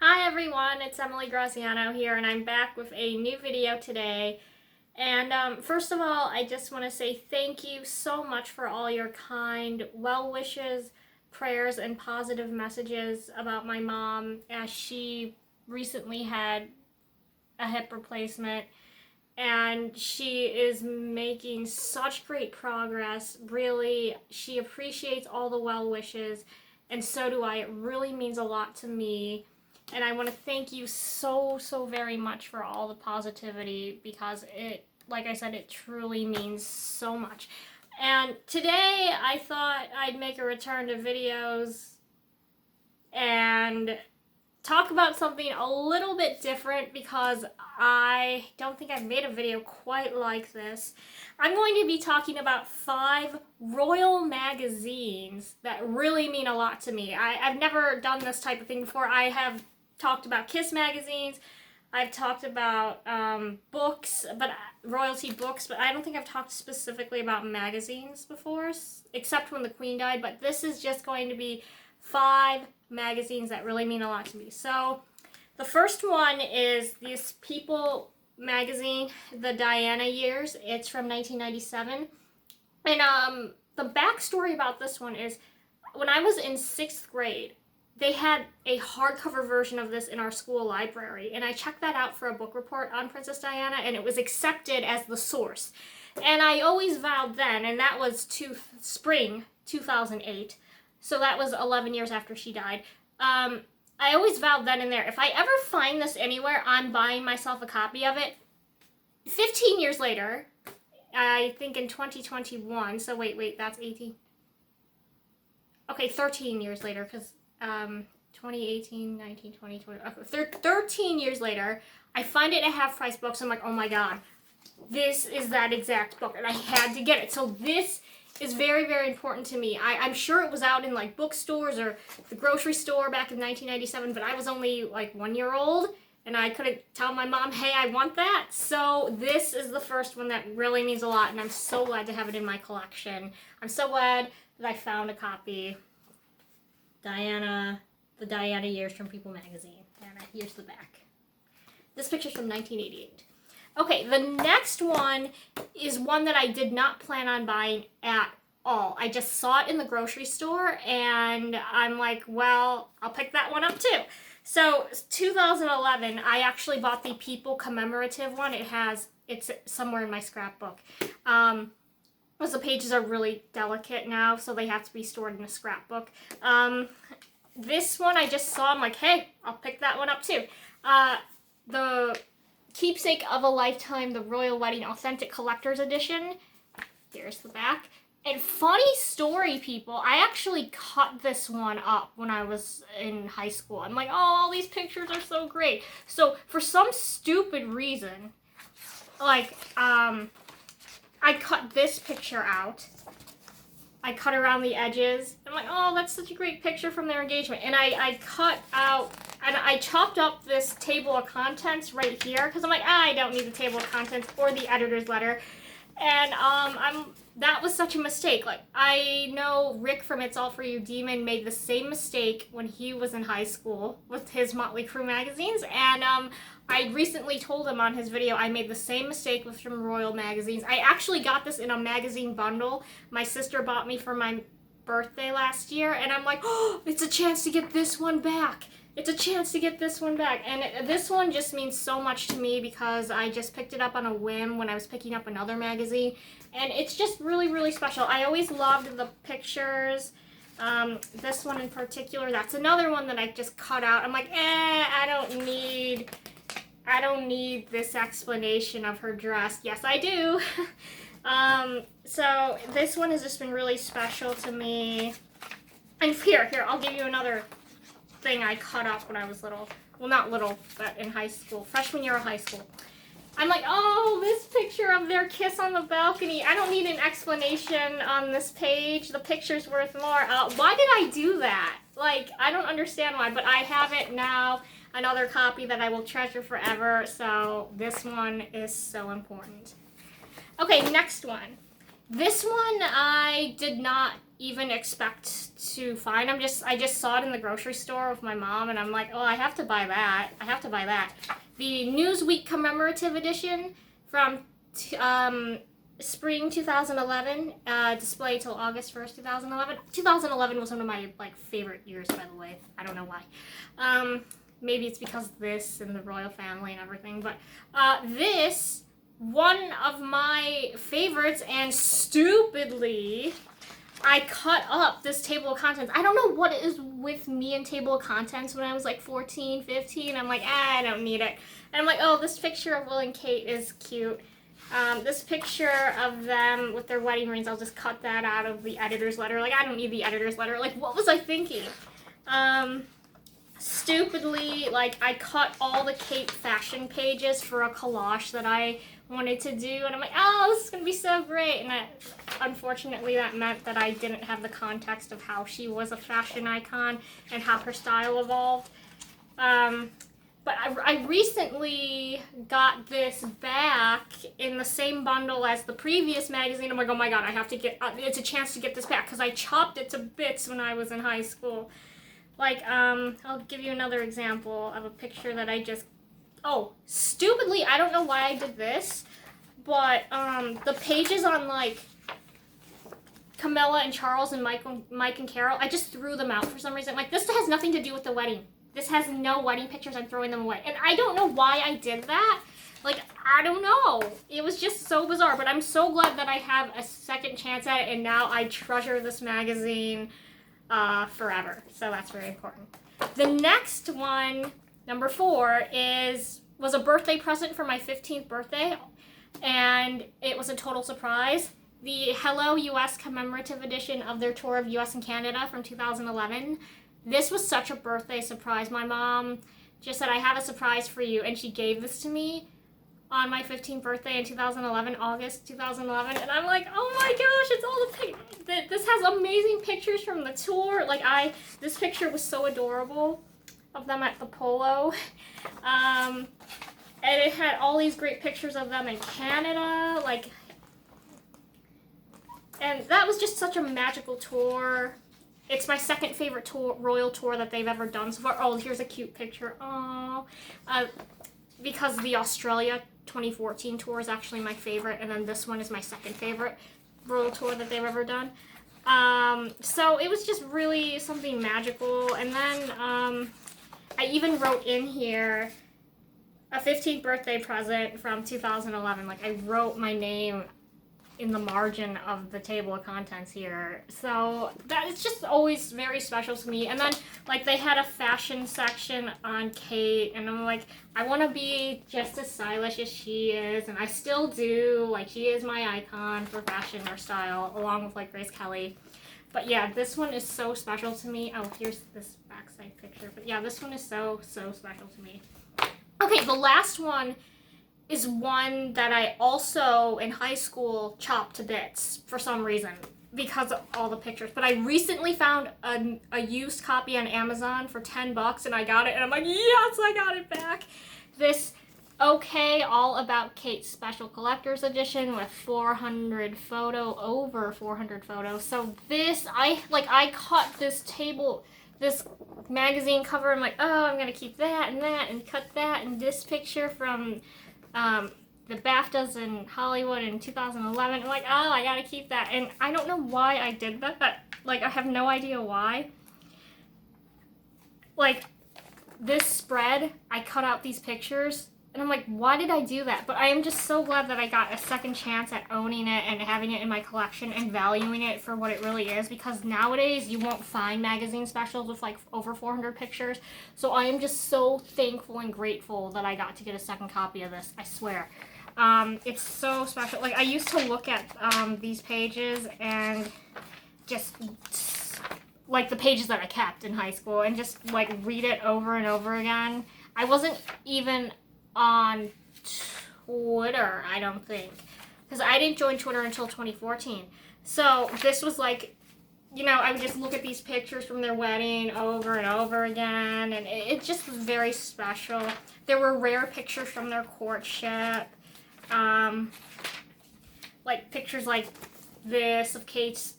Hi everyone, it's Emily Graziano here, and I'm back with a new video today. And first of all, I just want to say thank you so much for all your kind well wishes, prayers, and positive messages about my mom as she recently had a hip replacement. And she is making such great progress. Really, she appreciates all the well wishes, and so do I. It really means a lot to me. And I want to thank you so very much for all the positivity, because it, like I said, it truly means so much. And today I thought I'd make a return to videos and talk about something a little bit different, because I don't think I've made a video quite like this. I'm going to be talking about 5 royal magazines that really mean a lot to me. I've never done this type of thing before. I have talked about Kiss magazines. I've talked about books, but royalty books, but I don't think I've talked specifically about magazines before, except when the Queen died. But this is just going to be 5 magazines that really mean a lot to me. So the first one is this People magazine, the Diana years. It's from 1997. And the backstory about this one is, when I was in 6th grade, they had a hardcover version of this in our school library, and I checked that out for a book report on Princess Diana, and it was accepted as the source. And I always vowed then, and that was spring 2008, so that was 11 years after she died. I always vowed then and there, if I ever find this anywhere, I'm buying myself a copy of it. 15 years later, I think in 2021, so wait, that's 18. Okay, 13 years later, because 2018, 19, 20, 20, 13 years later, I find it at Half Price Books. I'm like, oh my god, this is that exact book, and I had to get it. So this is very important to me. I'm sure it was out in like bookstores or the grocery store back in 1997, but I was only like 1 year old, and I couldn't tell my mom, hey, I want that. So this is the first one that really means a lot, and I'm so glad to have it in my collection. I'm so glad that I found a copy. Diana, the Diana years from People magazine. And here's the back. This picture's from 1988. Okay, the next one is one that I did not plan on buying at all. I just saw it in the grocery store, and I'm like, well, I'll pick that one up too. So 2011, I actually bought the People commemorative one. It's somewhere in my scrapbook. Because the pages are really delicate now, so they have to be stored in a scrapbook. This one I just saw, I'm like, hey, I'll pick that one up too. The Keepsake of a Lifetime, the Royal Wedding Authentic Collector's Edition. Here's the back. And funny story, people, I actually cut this one up when I was in high school. I'm like, oh, all these pictures are so great. So for some stupid reason, like, I cut this picture out. I cut around the edges. I'm like, oh, that's such a great picture from their engagement. And I cut out, and I chopped up this table of contents right here, because I'm like, I don't need the table of contents or the editor's letter. And that was such a mistake. Like, I know Rick from It's All For You Demon made the same mistake when he was in high school with his Motley Crue magazines, and I recently told him on his video I made the same mistake with some royal magazines. I actually got this in a magazine bundle my sister bought me for my birthday last year, and I'm like, oh, it's a chance to get this one back. It's a chance to get this one back. And this one just means so much to me, because I just picked it up on a whim when I was picking up another magazine. And it's just really special. I always loved the pictures. This one in particular, that's another one that I just cut out. I'm like, I don't need this explanation of her dress. Yes, I do. So this one has just been really special to me. And here, I'll give you another thing I cut up when I was little. Well, not little, but in high school. Freshman year of high school. I'm like, oh, this picture of their kiss on the balcony. I don't need an explanation on this page. The picture's worth more. Why did I do that? Like, I don't understand why, but I have it now. Another copy that I will treasure forever. So this one is so important. Okay, next one This one I did not even expect to find. I just saw it in the grocery store with my mom, and I'm like, oh, I have to buy that. I have to buy that. The Newsweek commemorative edition from spring 2011, display till August 1st, 2011. 2011 was one of my favorite years, by the way. I don't know why. Maybe it's because of this and the royal family and everything, but this, one of my favorites, and stupidly, I cut up this table of contents. I don't know what it is with me and table of contents. When I was like 14, 15, I'm like, I don't need it. And I'm like, oh, this picture of Will and Kate is cute. This picture of them with their wedding rings, I'll just cut that out of the editor's letter. Like, I don't need the editor's letter. Like, what was I thinking? Stupidly, I cut all the Kate fashion pages for a collage that I wanted to do, and I'm like, oh, this is gonna be so great. And unfortunately, that meant that I didn't have the context of how she was a fashion icon and how her style evolved. But I recently got this back in the same bundle as the previous magazine. I'm like, oh my god, I have to get, it's a chance to get this back, because I chopped it to bits when I was in high school. I'll give you another example of a picture that I just, oh, stupidly, I don't know why I did this, but the pages on Camilla and Charles and Mike and Carol, I just threw them out for some reason. This has nothing to do with the wedding. This has no wedding pictures. I'm throwing them away. And I don't know why I did that. I don't know. It was just so bizarre. But I'm so glad that I have a second chance at it. And now I treasure this magazine forever. So that's very important. The next one, number 4, was a birthday present for my 15th birthday. And it was a total surprise. The Hello US commemorative edition of their tour of US and Canada from 2011. This was such a birthday surprise. My mom just said, I have a surprise for you, and she gave this to me on my 15th birthday in 2011, August 2011, and I'm like, oh my gosh, it's all the pictures. This has amazing pictures from the tour. This picture was so adorable of them at the polo. And it had all these great pictures of them in Canada, and that was just such a magical tour. It's my second favorite royal tour that they've ever done so far. Oh, here's a cute picture. Oh, because the Australia 2014 tour is actually my favorite, and then this one is my second favorite royal tour that they've ever done. So it was just really something magical. And then I even wrote in here a 15th birthday present from 2011. I wrote my name in the margin of the table of contents here. So that is just always very special to me. And then they had a fashion section on Kate, and I'm like, I want to be just as stylish as she is, and I still do. She is my icon for fashion or style, along with Grace Kelly. But yeah, this one is so special to me. Oh, here's this backside picture. But yeah, this one is so special to me. Okay, the last one is one that I also, in high school, chopped to bits for some reason because of all the pictures. But I recently found a used copy on Amazon for $10, and I got it, and I'm like, yes, I got it back. This OK All About Kate special collector's edition with over 400 photos. So this, I cut this magazine cover. I'm like, oh, I'm gonna keep that, and cut that, and this picture from the BAFTAs in Hollywood in 2011. I'm like, oh, I gotta keep that. And I don't know why I did that. I have no idea why. This spread, I cut out these pictures, and I'm like, why did I do that? But I am just so glad that I got a second chance at owning it and having it in my collection and valuing it for what it really is, because nowadays you won't find magazine specials with over 400 pictures. So I am just so thankful and grateful that I got to get a second copy of this, I swear. It's so special. I used to look at these pages and just the pages that I kept in high school, and just read it over and over again. I wasn't even on Twitter, I don't think, because I didn't join Twitter until 2014. So this was I would just look at these pictures from their wedding over and over again, and it just was very special. There were rare pictures from their courtship, pictures this of Kate's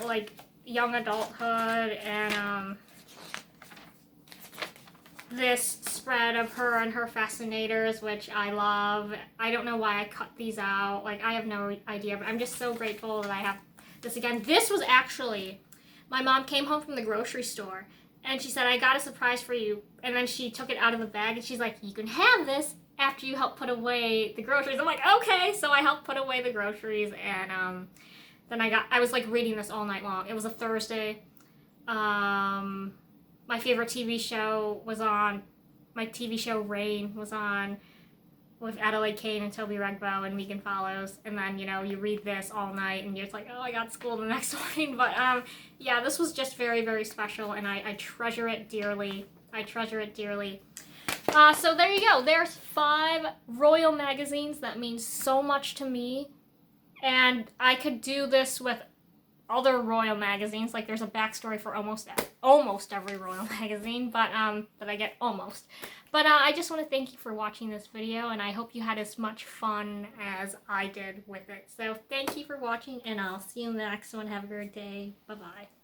like young adulthood, and this spread of her and her fascinators, which I love. I don't know why I cut these out. Like, I have no idea, but I'm just so grateful that I have this again. This was actually, my mom came home from the grocery store and she said, I got a surprise for you. And then she took it out of the bag and she's like, you can have this after you help put away the groceries. I'm like, okay. So I helped put away the groceries, and then I was like reading this all night long. It was a Thursday. My favorite TV show was on. My TV show Rain was on with Adelaide Kane and Toby Regbo and Megan Follows. And then, you know, you read this all night and you're just like, oh, I got school the next morning. But yeah, this was just very, very special, and I treasure it dearly. I treasure it dearly. So there you go. There's 5 Royal magazines that mean so much to me. And I could do this with other Royal magazines. Like, there's a backstory for almost every Royal magazine, but I get almost. But I just want to thank you for watching this video, and I hope you had as much fun as I did with it. So thank you for watching, and I'll see you in the next one. Have a great day. Bye-bye.